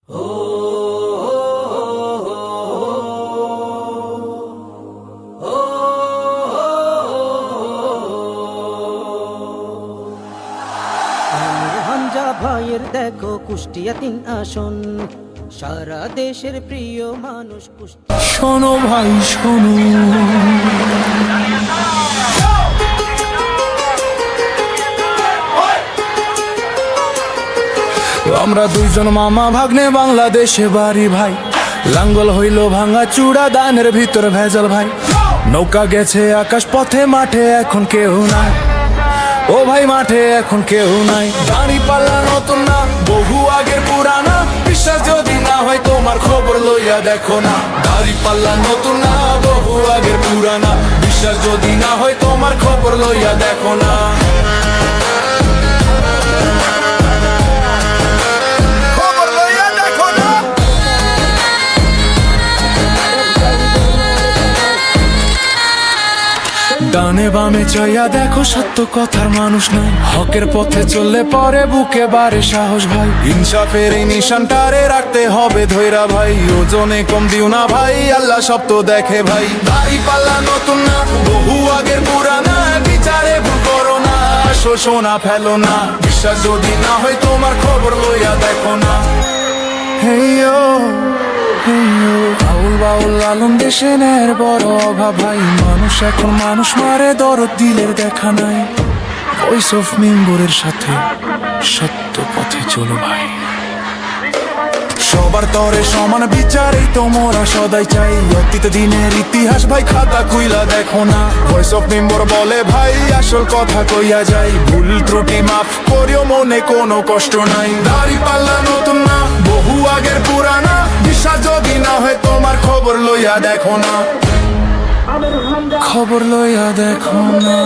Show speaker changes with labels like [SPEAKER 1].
[SPEAKER 1] ভাইয়ের দেখো কুষ্টিয়া ৩ আসন, সারা দেশের প্রিয় মানুষ কুষ্টিয়া।
[SPEAKER 2] শোনো ভাই শোনো, আমরা দুইজন মামা ভাগ্নে, বাংলাদেশে বাড়ি ভাই। লাঙ্গল হইল ভাঙা চূড়া, দানের ভিতর ভেজাল ভাই। নৌকা গেছে আকাশ পথে, মাঠে এখন কেউ নাই। ও ভাই মাঠে এখন কেউ নাই। দাঁড়ি পাল্লা নতুন না, বহু আগের পুরানা। বিশ্বাস যদি না হয় তোমার খবর লইয়া দেখো না। দাঁড়ি পাল্লা নতুন না, বহু আগের পুরানা। বিশ্বাস যদি না হয় তোমার খবর লইয়া দেখো না। ডানে বামে চাইয়া দেখো, সত্য কথার মানুষ নাই। হকের পথে চললে পরে বুকে বাড়ে সাহস ভাই। ইনসাফের এই নিশানটারে রাখতে হবে ধৈরা ভাই। ওজনে কম দিও না ভাই, আল্লাহ সব তো দেখে ভাই। দাড়ি পাল্লা নতুন না, বহু আগের পুরানা। বিচারে ভুল করো না, শোষণা ফেলো না। বিশ্বাস যদি না হয় তোমার খবর লইয়া দেখো না। হেইয়ো বাউল বাউল আলম, দেশে ন্যায়ের বড় অভাব ভাই। মানুষ এখন মানুষ মারে, দরদ দিলের দেখা নাই। ভয়েস অফ মেম্বরের সাথে সত্য পথে চলো ভাই। সবার তরে সমান বিচারেই তো মোরা সদাই চাই। অতীত দিনের ইতিহাস ভাই, খাতা খুইলা দেখো না। ভয়েস অফ মেম্বর বলে ভাই, আসল কথা কইয়া যায়। ভুল ত্রুটি মাফ করিও, মনে কোনো কষ্ট নাই। দাড়ি পাল্লা নতুন না, বহু আগের পুরানা। বিশ্বাস যদি না হয় তোমার খবর লইয়া দেখো না। খবর লইয়া দেখো না।